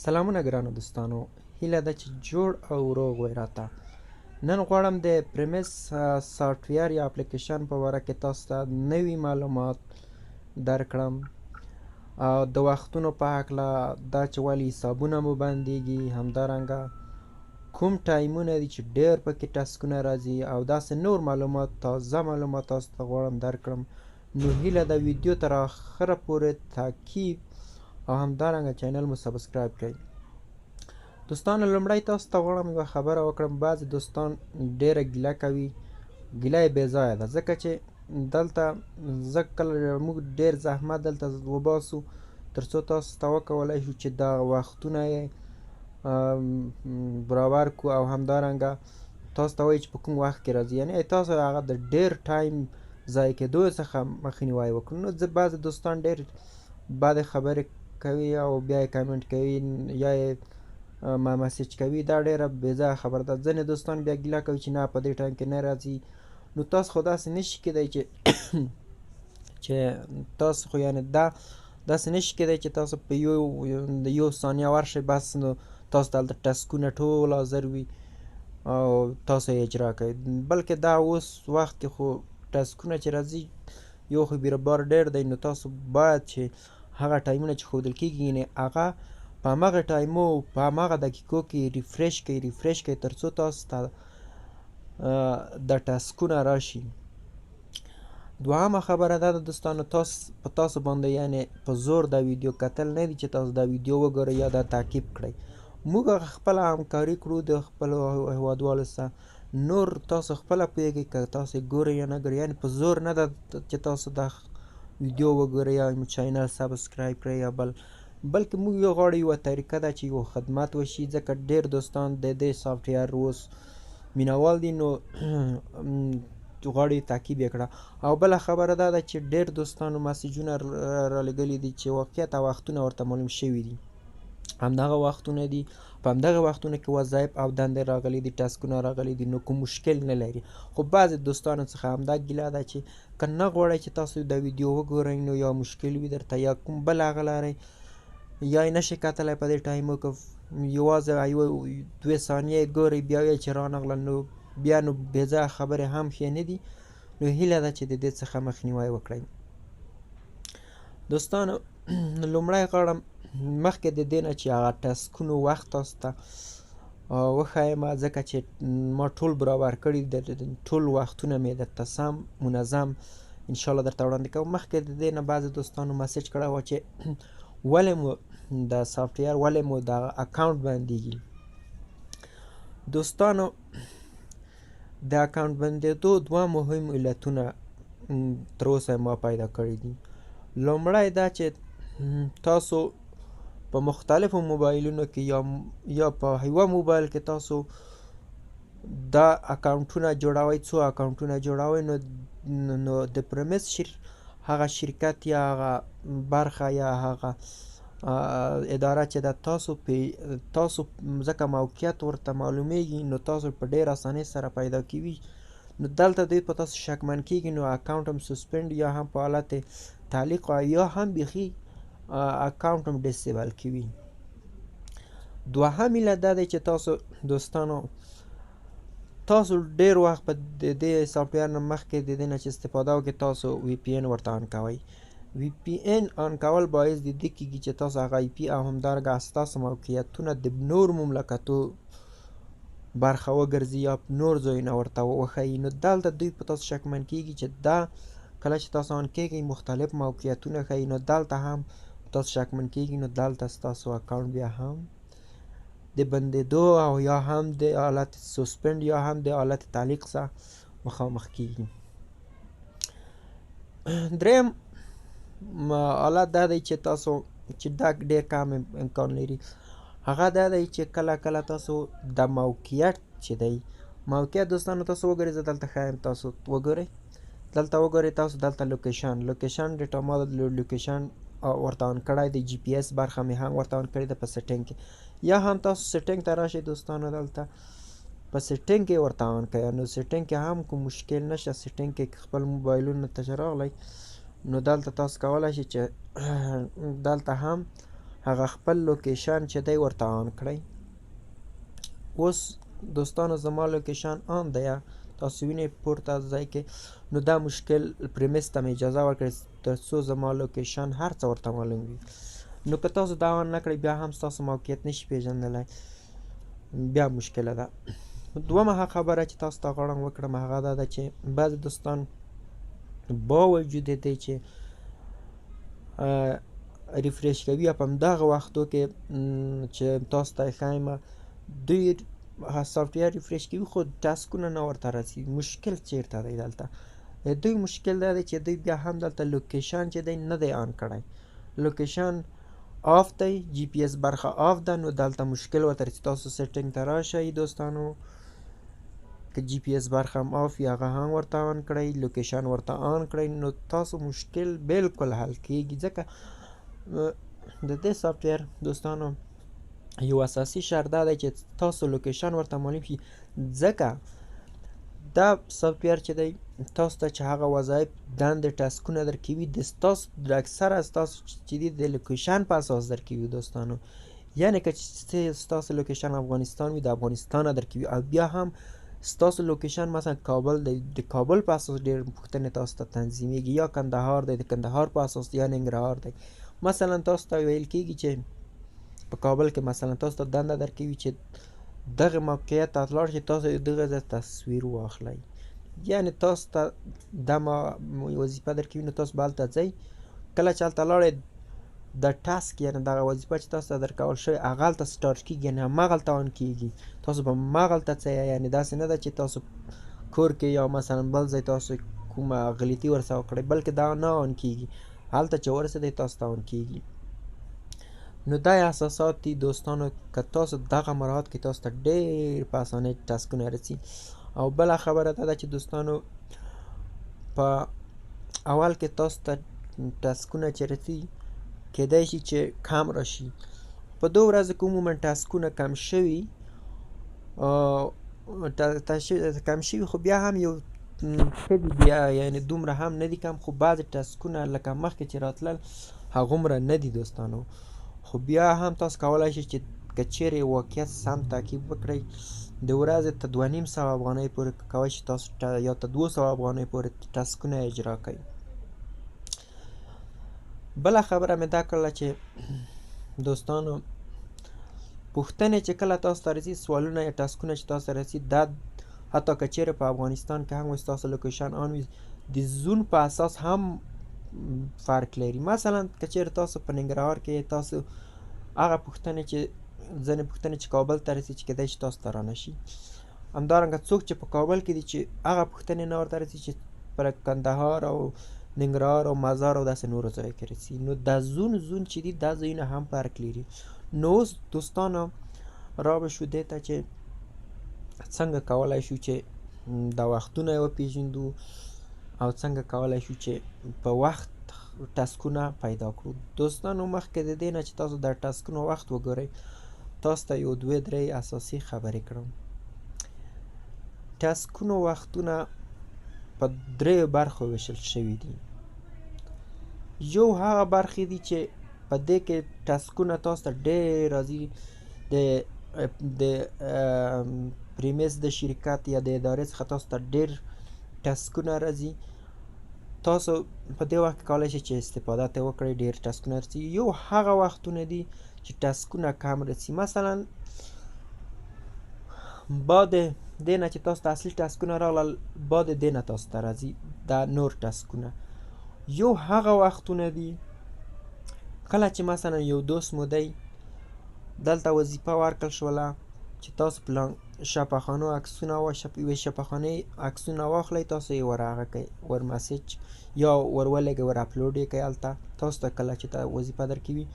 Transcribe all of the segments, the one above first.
سلامونه ګرانو دوستانو، هیله ده چې جوړ او روغ وئ راته. نن غواړم د پرميس سافټوير یا اپلیکیشن په باره کې تاسو ته نوي معلومات درکړم او د وختونو په هکله، دا چې ولې حسابونه مو بندیږي، همدارنګه کوم ټایمونه دي چې ډېر پکې ټسکونه راځي او داسې نور معلومات، تازه معلومات تاسو ته غواړم درکړم. نو هیله ده ویډیو تر آخره پورې تعقیب او همدارنګه چینل مو سبسکرایب کړئ. دوستانو لومړی تاسو ته غواړم یوه خبره وکړم. بعضې دوستان ډېره ګیله کوي، ګیله یې بې ځایه ده، ځکه چې دلته موږ ډېر زحمت دلته وباسو تر څو تاسو ته وکولی شو چې دا وختونه یې برابر کړو او همدارنګه تاسو ته وایي چې په کوم وخت کې راځي، یعنې تاسو هغه د ډېر ټایم ضایع کېدو څخه مخنیوی وکړو. نو بعضې دوستان ډېر بدې خبرې کوي او بیا یې کمنټ کوي یا یې ما مسیج کوي، دا ډېره بې ځایه خبره ده. ځینې دوستان بیا ګیله کوي چې نه په دې ټایم کې نه راځي. نو تاسو خو داسې نشي کېدی چې تاسو خو یعنې داسې نشي کېدی چې تاسو په یو ثانیه ورشئ بس نو تاسو ته هلته ټسکونه ټول حاضر وي او تاسو یې اجرا کوئ، بلکې دا اوس وخت کې خو ټسکونه چې راځي یو خو بیروبار ډېر دی. نو تاسو باید چې هغه ټایمونه چې ښودل کېږي یعنې هغه په هماغه ټایمو په هماغه دقیقو کې ریفریش کوئ تر څو تاسو ته د ټسکونه راشي. دوهمه خبره دا ده دوستانو، په تاسو باندې یعنې په زور دا ویډیو کتل نه دي چې تاسو دا ویډیو وګورئ یا دا تعقیب کړئ. موږ خپله همکاري کړو د خپلو هیوادوالو سره، نور تاسو خپله پوهېږئ که تاسو یې ګورئ یا نه ګورئ، یعنې په زور نه ده چې تاسو دا ویډیو وګورئ یا چینل سبسکرایب کړئ یا بلکې موږ یو غواړو یوه طریقه ده چې یو خدمت وشي، ځکه ډېر دوستان د دې سافټویر اوس مینوال دي، نو غواړي تعقیب یې کړه. او بله خبره دا ده چې ډېر دوستانو مسیجونه رالېږلي دي چې واقعیت وختونه ورته معلوم شوي دي، همدغه وختونه دي، په همدغه وختونو کې وظایف او دندې راغلي دي، ټسکونه راغلي دي، نو کوم مشکل نه لري. خو بعضې دوستانو څخه همدا ګیله ده چې که نه غواړئ چې تاسو دا ویډیو وګورئ نو یا مشکل وي درته یا کوم بل هغه لرئ یا یې نشئ کتلی په دې ټایمو کې، یوازې یوه 2 ثانیې ګورئ بیا وایئ چې رانغله، نو بیا نو بې ځایه خبرې هم ښې نه دي. نو هیله ده چې د دې څخه مخنیوی وکړئ. دوستانو لومړی غواړم مخکې د دې نه چې هغه ټسکونو وخت تاسو ته وښیم، ځکه چې ما ټول برابر کړي ټول وختونه مې درته سم منظم انشاءالله درته وړاندې کوم. مخکې د دې نه بعضې دوستانو مسیج کړی وه چې ولې مو د سافټویر ولې مو د اکونټ بندیږي. دوستانو د اکونټ بندېدو دوه مهم علتونه تر اوسه ما پیدا کړي دي. لومړی دا چې تاسو په مختلفو موبایلونو کې یا په یوه موبایل کې تاسو دا اکونټونه جوړوئ، څو اکونټونه جوړوئ، نو د پرميس هغه شرکت یا هغه برخه یا هغه اداره چې د تاسو ځکه موقعیت ورته معلومیږي نو تاسو په ډېر اسانۍ سره پیدا کوي. نو دلته دوی په تاسو شکمن کېږي، نو اکونټ هم سسپینډ یا هم په حالت تعلیق یا هم بیخي اکونټ هم ډسیبل کوي. دوهم علت دا دی چې تاسو دوستانو ډېر وخت په دې سافټویر نه مخکې د دې نه چې استفاده وکړئ تاسو وي پي این ورته آن کوئ. وي پي این آن کول باعث د دې کېږي چې تاسو هغه آی پي او همدارنګه ستاسو موقعیتونه د نور مملکتو برخه وګرځي یا نور ځایونه ورته وښیي. نو دلته دوی په تاسو شکمن کېږي چې دا کله چې تاسو آن کېږئ مختلف موقعیتونه ښیي، نو دلته هم تاسو شکمن کېږي، نو دلته ستاسو اکونټ بیا هم د بندېدو او یا هم د حالت سسپینډ یا هم د حالت تعلیق سره مخامخ کېږي. دریم حالت دا دی چې تاسو چې دا ډېر کم امکان لري، هغه دا دی چې کله تاسو د موقعیت چې دی موقعیت دوستانو تاسو وګورئ، زه دلته ښایم تاسو وګورئ، تاسو دلته لوکیشن ډیټا ما لوکیشن ورته آن کړی دی، جی پی ایس برخه مې هم ورته آن کړې ده په سیټینګ کې، یا هم تاسو سیټینګ ته راشئ دوستانو، دلته په سیټینګ کې ورته آن کړئ. نو سیټینګ کې هم کوم مشکل نشته، سیټینګ کې خپل موبایلونو ته چې راغلی نو دلته تاسو کولی شئ چې دلته هم هغه خپل لوکیشن چې دی ورته آن کړئ. اوس دوستانو زما لوکیشن آن دی، تاسو وینئ پورته ځای کې. نو دا مشکل پرميس ته مې اجازه ورکړئ تر څو زما لوکیشن هر څه ورته معلوم وي. نو که تاسو دا آن نه کړئ بیا هم ستاسو موقعیت نشي پیژندلی، بیا مشکله ده. دومه خبره چې تاسو ته غواړم وکړم هغه دا ده چې بعضې دوستان با وجود دی چې ریفریش کوي په همدغه وختو کې چې تاسو ته یې ښایم دوی سافټویر ریفریش کوي خو ټسکونه نه ورته رسي. مشکل چیرته دی دلته؟ دوی مشکل دا دی چې دوی بیا هم دلته لوکیشن چې دی نه دی آن کړی، لوکیشن آف دی، جی پی ایس برخه آف ده. نو دلته مشکل ورته رسي. تاسو سیټینګ ته راشئ دوستانو، که جی پی ایس برخه هم آف وي هغه هم ورته آن کړئ، لوکیشن ورته آن کړئ، نو تاسو مشکل بالکل حل کیږي. ځکه د دې سافټویر دوستانو یو اساسي شرط دا دی چې تاسو لوکیشن ورته معلوم شي. ځکه دا سافټویر چې دی تاسو ته چې هغه وظایف دندې ټسکونه درکوي د ستاسو د اکثره ستاسو چې دي د لوکیشن په اساس درکوي دوستانو. یعنې که ستاسو لوکیشن افغانستان وي د افغانستان درکوي، او بیا هم ستاسو لوکیشن مثلا کابل دی د کابل په اساس ډېر پوښتنې تاسو ته تنظیمیږي، یا کندهار دی د کندهار په اساس، یا ننګرهار دی. مثلا تاسو ته ویل کېږي چې په کابل کې مثلا تاسو ته دنده درکوي چې دغه موقعیت ته لاړ شئ، تاسو دغه ځای تصویر واخلئ. یعنې تاسو ته دا وظیفه درکوي نو تاسو به هلته ځئ. کله چې هلته لاړئ د ټاسک یعنې دغه وظیفه چې تاسو ته درکول شوې هغه هلته سټارټ کېږي، یعنې هماغلته آن کېږي. تاسو به هماغلته څه یعنې داسې نه ده چې تاسو کور کې یا مثلا بل ځای تاسو کومه غلطي ورسره وکړئ، بلکې دا نه آن کېږي، هلته چې ورسېدئ تاسو ته آن کېږي. نو دا اساسات دي دوستانو، که تاسو دغه مراحت کې تاسو ته ډېر په اسانۍ ټسکونه رسي. او بله خبره دا ده چې دوستانو په اول کې تاسو ته ټسکونه چې رسي کیدای شي چې کم راشي. په 2 ورځو کې عموما ټسکونه کم شوي خو بیا هم یو ښه دي، بیا یعنې دومره هم نه دي کم، خو بعضې ټسکونه لکه مخکې چې راتلل هغومره نه دي دوستانو. خو بیا هم تاسو کولی شئ چې که چیرې واقعیت سم تعقیب وکړئ د ورځې ته 2500 افغانۍ پورې کولی شئ تاسو یا ته 200 افغانۍ پورې ټسکونه اجرا کوئ. بله خبره مې دا کړله چې دوستانو پوښتنې چې کله تاسو ته رسي، سوالونه یا ټسکونه چې تاسو ته رسي، دا حتی که چیرې په افغانستان کې هم وي ستاسو لوکیشن آن وي د زون په اساس هم فرق لري. مثلا که چیرې تاسو په ننګرهار کې تاسو هغه پوښتنې چې ځینې پوښتنې چې کابل ته رسي چې کیدای شي تاسو ته رانه شي، همدارنګه څوک چې په کابل کې دي چې هغه پوښتنې نه ورته رسي چې پر کندهار او ننګرهار او مزار او داسې نورو ځایو کې رسي. نو دا زون چې دي دا ځایونه هم فرق لري. نو اوس دوستانو رابه شو دې ته چې څنګه کولی شو چې دا وختونه یې وپېژندو او څنګه کولی شو چې په وخت ټسکونه پیدا کړو. دوستانو مخکې د دې نه چې تاسو د ټسکونو وخت وګورئ تاسو ته یو 2-3 اساسي خبرې کړم. ټسکونو وختونه په 3 برخو ویشل شوي دي. یو هغه برخې دي چې په دې کې ټسکونه تاسو ته ډېر راځي د پريميس د شرکت یا د ادارې څخه تاسو ته ډېر ټسکونه راځي. تاسو په دې وخت کې کولی شئ چې استفاده ترې وکړئ، ډېر ټسکونه رسي. یو هغه وختونه دي چې ټسکونه کم رسي. مثلا بعد دې نه چې تاسو ته اصلي ټسکونه راغلل، بعد دې نه تاسو ته راځي دا نور ټسکونه. یو هغه وختونه دي کله چې مثلا یو دوست مو دی دلته وظیفه ورکړل شوله چې تاسو پلان شفاخانو عکسونه یوې شفاخانې عکسونه واخلئ، تاسو یې ور هغه کئ، ور مسیج یا ور ولېږئ، ور اپلوډ یې کئ هلته تاسو ته کله چې ته وظیفه درکوي.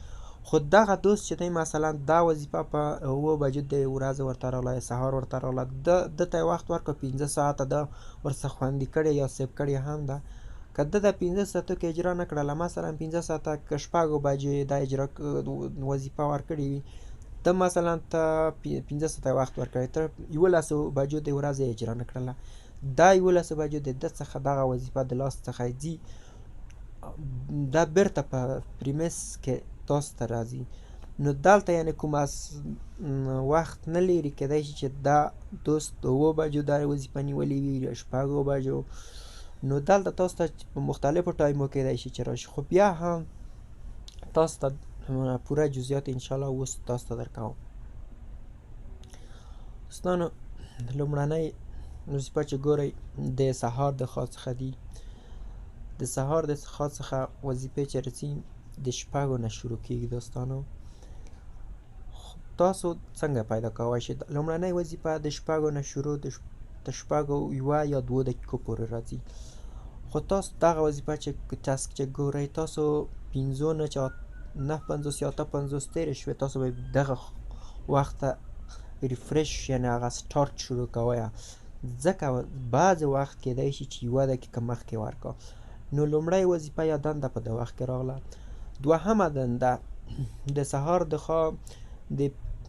خو دغه دوست چې دی مثلا دا وظیفه په 9 بجو د ورځې ورته راغله یا سهار ورته راغله، ده ته یې وخت ورکړه 15 ساعته ده ورڅخه خوندي کړې یا سیف کړې هم ده. که ده د 15 ساعتو کې اجرا نه کړله، مثلا 15 ساعته که 6 بجې دا اجرا وظیفه ورکړې وي، ته مثلا ته 15 ساعته وخت ورکړی، ته 11 بجو د ورځې اجرا نه کړله، دا 11 بجو د ده څخه دغه وظیفه د لاس څخه ځي، دا بیرته په پريميس کې تاسو ته راځي. نو دلته یعنې کوم وخت نه لري، کیدای شي چې دا دوست د 7 بجو دا وظیفه نیولې وي یا 6 بجو. نو دلته تاسو ته په مختلفو ټایمو کیدای شي چې راشي، خو بیا هم تاسو ته پوره جزئیات انشاءالله اوس تاسو ته درکوم. دوستانو لومړنۍ وظیفه چې ګورئ د سهار د خوا څخه دي. د سهار د خوا څخه وظیفې چې راځي د 6 نه شروع کیږي. دوستانو تاسو څنګه پیدا کوئ شئ؟ لومړنۍ وظیفه د 6 نه شروع د 1 یا 2 دقیقو پورې راځي. خو تاسو دغه وظیفه چې ټاسک چې ګورئ تاسو 5 نه چې 9:50 یا 8:50 تېرې شوې، تاسو به دغه وخت ته ریفرش یعنې هغه سټارټ شروع کوئ، ځکه بعضې وخت کیدای شي چې 1 دقیقه مخکې ورکړه. نو لومړۍ وظیفه یا دنده په د وخت کې راغله. دوهمه دنده د سهار د خوا د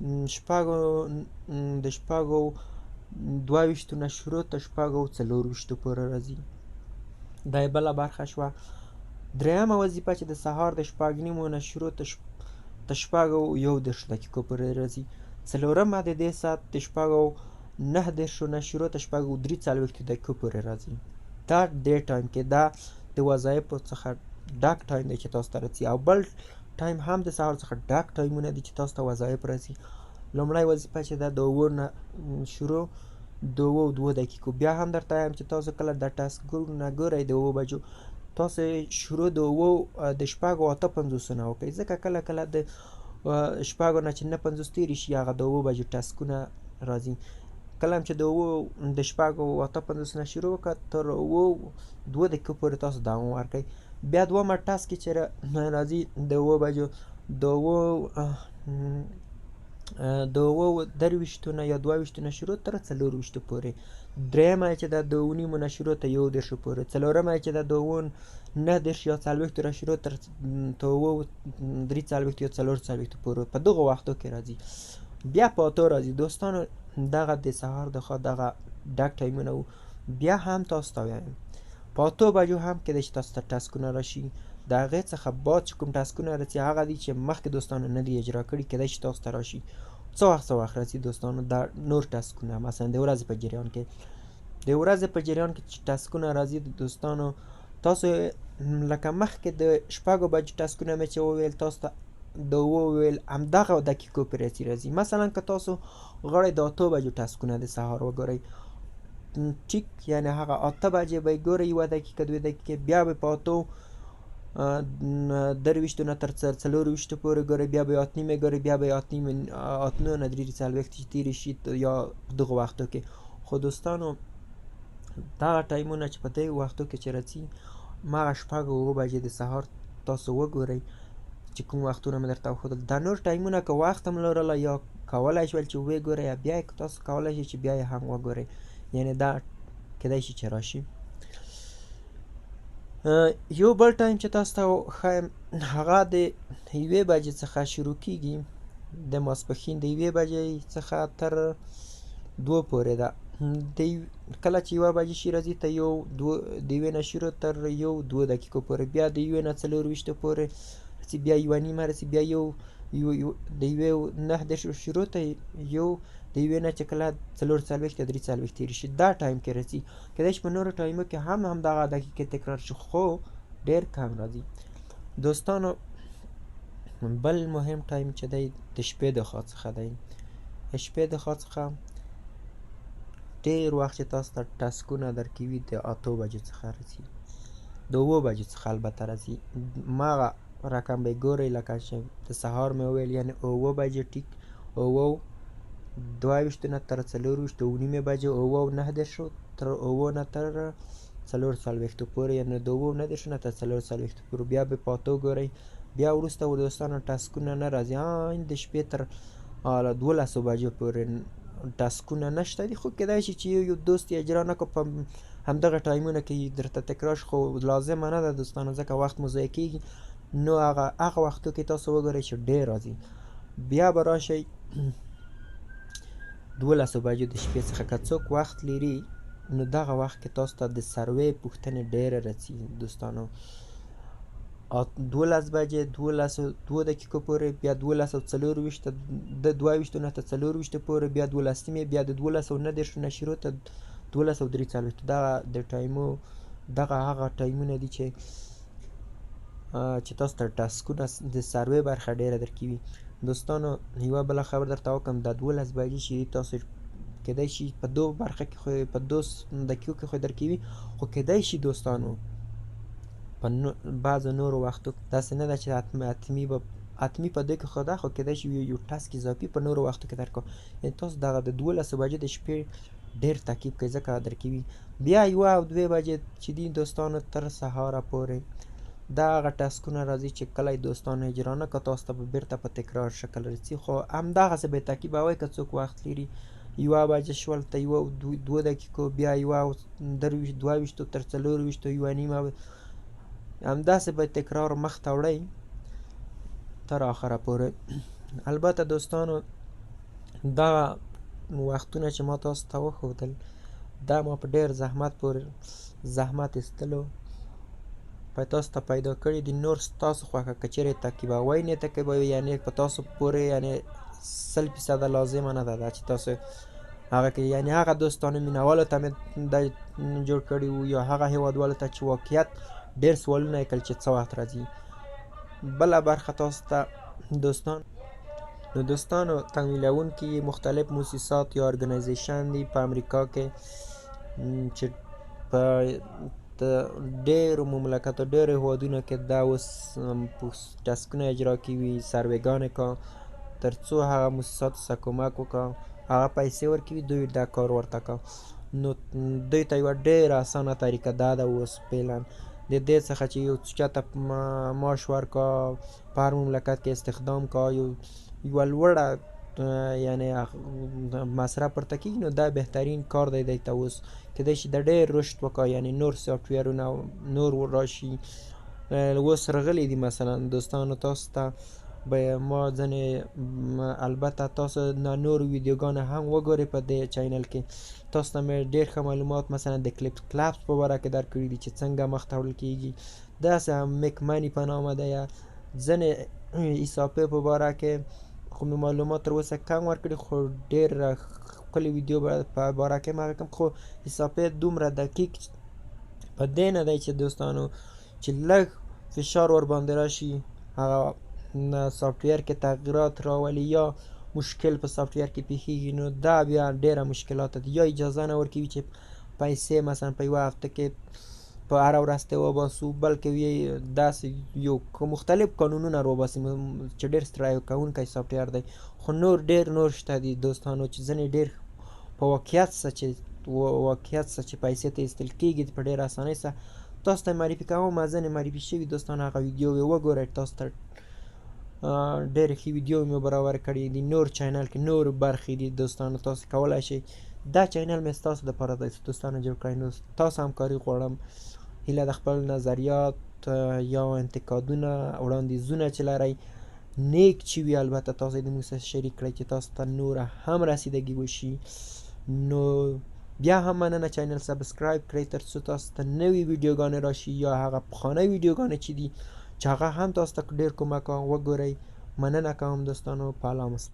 22 نه شروع تر 24 پورې راځي. دا یې بله برخه شوه. درېیمه وظیفه چې د سهار د 6:30 نه شروع تر 1:10 دقیقو پورې راځي. څلورمه د دې ساعت د 9:09 نه شروع تر 3:43 دقیقو پورې راځي. دا دې ټایم کې دا د وظایفو څخه ډک ټایم دی چې تاسو ته راځي، او بل ټایم هم د سهار څخه ډک ټایمونه دي چې تاسو ته وظایف راځي. لومړی وظیفه چې ده د 7 نه شروع 2 دقیقو. بیا هم درته وایم چې تاسو کله د ټاسکونه ګورئ د 7 بجو، تاسو شروع د 8:50 نه وکړئ، ځکه کله کله د 6 نه چې 9:50 تېرې شي هغه د 7 بجو ټاسکونه راځي. کله هم چې د 8:50 نه شروع وکړه تر 2 دقیقو پورې تاسو دوام ورکړئ. بیا دومه ټاسک چې راځي د 7 بجو د 23 نه یا 22 نه شروع تر 24 پورې. درېیمه چې ده د 9:30 نه شروع تر 11 پورې. څلورمه چې ده د 9:10 یا 40 نه شروع تر 3:40 یا 4:40 پورې. په دغو وختو کې راځي. بیا په 8 راځي. دوستانو دغه د سهار د خوا دغه ډک ټایمونه وو. بیا هم تاسو ته وایم په 8 بجو هم کېدای شي تاسو ته ټاسکونه راشي. د هغې څخه بعد چې کوم ټاسکونه راځي هغه دي چې مخکې دوستانو نه دي اجرا کړي، کېدای شي تاسو ته راشي. څه وخت راځي دوستانو دا نور ټاسکونه، مثلا د ورځې په جریان کې چې ټاسکونه راځي دوستانو، تاسو لکه مخکې د 6 بجو ټاسکونه مې چې وویل تاسو ته د وویل همدغه دقیقو پورې راځي. مثلا که تاسو غواړئ د 8 بجو ټاسکونه د سهار وګورئ، ټیک یعنې هغه 8 بجې به یې ګورئ 1 دقیقه 2 دقیقې، بیا به په 8:23 نه تر 4:40 پورې ګورئ، بیا به 8:30 ګورئ، بیا به 8:09 نه 3:40 تېرې شي یا په دغو وختو کې. خو دوستانو دغه ټایمونه چې په دې وختو کې چې راځي هماغه 6 بجې د سهار تاسو وګورئ چې کوم وختونه مې درته وښودل. دا نور ټایمونه که وخت هم لرله یا کولی شول چې وګورئ، یا بیا یې تاسو کولی شئ چې بیا یې هم وګورئ، یعنې دا کېدای شي چې راشي. یو بل ټایم چې تاسو ته ښایم هغه د 1 بجې څخه شروع کېږي، د ماسپښین د 1 بجې څخه تر 2 پورې ده. کله چې 1 بجې شي راځي ته د 1 نه شروع تر 1-2 دقیقو پورې، بیا د 1 نه 24 پورې راځي، بیا 1:30 راځي، بیا د 9:10 شروع ته د 1 نه چې کله 4:40 یا 3:40 تېرې شي دا ټایم کې راځي. کېدای شي په نورو ټایمو کې هم همدغه دقیقې تکرار شي، خو ډېر کم راځي. دوستانو بل مهم ټایم چې دی د شپې د خوا څخه دی. د شپې د خوا څخه ډېر وخت چې تاسو ته ټاسکونه درکوي د 8 بجو څخه راځي، د 7 بجو څخه البته راځي. هماغه رقم به یې ګورئ لکه چې د سهار مې وویل، یعنې 7 بجې ټیک 7:22 نه تر 4:20 9 بجې 7:09 تر 7 نه تر 4:40 پورې، یعنې د 7:09 نه تر 4:40 پورې. بیا به په 8 ګورئ. بیا وروسته دوستانو ټاسکونه نه راځي، د شپې تر 12 بجو پورې ټاسکونه نشته دي. خو کېدای شي چې یو دوست یې اجرا نه کړو په همدغه ټایمونه کې درته تکرار شي، خو لازمه نه ده دوستانو، ځکه وخت مو ضایع کېږي. نو هغه وختو کې تاسو وګورئ چې ډېر راځي. بیا به راشئ 12 بجو د شپې څخه که څوک وخت لري نو دغه وخت کې تاسو ته د سروې پوښتنې ډېره راځي دوستانو. 12 بجې 12:02 دقیقو پورې، بیا 12:24 د 22 نه تر 24 پورې، بیا 12 بیا د 12:09 نه شروع ته 12:43. دغه د ټایمو دغه هغه ټایمونه دي چې تاسو ته ټسکونه د سروې برخه ډیره درکوي. دوستانو یوه بله خبر درته وکړم، دا 12 بجې چې تاسو کیدای شي په 2 برخه کې خو په 2 دقیقو کې خو درکوي، خو کیدای شي دوستانو په بعضو نورو وختو داسې نه ده چې حتمي په دې کې خو ده، خو کیدای شي یو ټسک اضافي په نورو وختو کې درکړو. یعنې تاسو دغه د 12 بجې د شپې ډېر تعقیب کوئ ځکه درکوي. بیا 1 او 2 بجې چې دي دوستانو تر سهاره پورې دا هغه ټسکونه راځي چې کله دوستانو اجرا نه کړه تاسو ته به بېرته په تکرار شکل رسي، خو همدغسې به یې تعقیبوئ که څوک وخت لري. 1 بجه شول ته 2 دقیقو، بیا 1:22 تر 24 1:30 همداسې به تکرار مخ ته وړئ تر آخره پورې. البته دوستانو دا وختونه چې ما تاسو ته وښودل دا ما په ډېر زحمت ایستلو په تاسو ته پیدا کړي دي. نور ستاسو خوښه که چیرې تعقیبوئ نه تعقیبوئ، یعنې په تاسو پورې یعنې 100% لازمه نه ده چې تاسو هغه کې، یعنې هغه دوستانو مینوالو ته مې دا جوړ کړي وو یا هغه هیوادوالو ته چې واقعیت ډېر سوالونه یې کړل چې څه وخت راځي. بله برخه تاسو ته دوستانو تمویلونکي مختلف موسسات یا ارګنایزیشن دي په امریکا کې چې په ډېرو مملکتو ډېرو هیوادونو کې دا اوس ټسکونه اجرا کوي، سروېګانې کا تر څو هغه موسساتو سره کومک وکړه، هغه پیسې ورکوي، دوی دا کار ورته کا. نو دوی ته یوه ډېره اسانه طریقه دا ده اوس فعلا د دې څخه چې یو چاته معاش ورکا، په هر مملکت کې استخدام کا، یوه لوړه یعنې مصرف ورته کېږي، نو دا بهترین کار دی دی ته اوس کیدای شي د ډېر رشد وکړه، یعنې نور سافټویرونه نور راشي. اوس راغلي دي مثلا دوستانو تاسو ته به ما ځینې البته تاسو نور ویډیوګانې هم وګورئ په دې چینل کې، تاسو ته مې ډېر ښه معلومات مثلا د کلپس په باره کې درکړي دي چې څنګه مخ ته وړل کېږي، داسې هم میک مني په نامه ده یا ځینې حسابې په باره کې خو مې معلومات تر اوسه کم ورکړي، خو ډېر ښکلې ویډیو په باره کې مې کم، خو حسابې دومره دقیق په دې نه دی چې دوستانو چې لږ فشار ورباندې راشي هغه سافټویر کې تغییرات راولي یا مشکل په سافټویر کې پیښیږي، نو دا بیا ډېره مشکلات دي. یا اجازه نه ورکوي چې پیسې مثلا په یوه هفته کې په هره ورځ ته وباسو، بلکې داسې یو مختلف قانونونه راوباسي چې ډېر ستړی کوونکی سافټویر دی. خو ډېر نور شته دي دوستانو چې ځینې ډېر په واقعیت څه چې پیسې ته ایستل کېږي په ډېره اسانۍ سره تاسو ته معرفي کوم. ځینې معرفي شوي دوستانو هغه ویډیوې وګورئ، تاسو ته ډېرې ښې ویډیوې مې برابر کړي دي. نور چینل کې نور برخې دي دوستانو، تاسو کولی شئ دا چینل مې ستاسو دپاره دی دوستانو جوړ کړی. نو تاسو همکاري غواړم، هیله د خپل نظریات یا انتقادونه وړاندیزونه چې لرئ نیک چې وي البته تاسو د موږ سره شریک کړئ چې تاسو ته نوره هم رسیدګي وشي. نو بیا هم مننه چینل سبسکرایب کړئ تر څو تاسو ته نوې ویډیوګانې راشي یا هغه پخوانۍ ویډیوګانې چې دي چې هغه هم تاسو ته ډېر کومک وګورئ. مننه کوم دوستانو، پالام.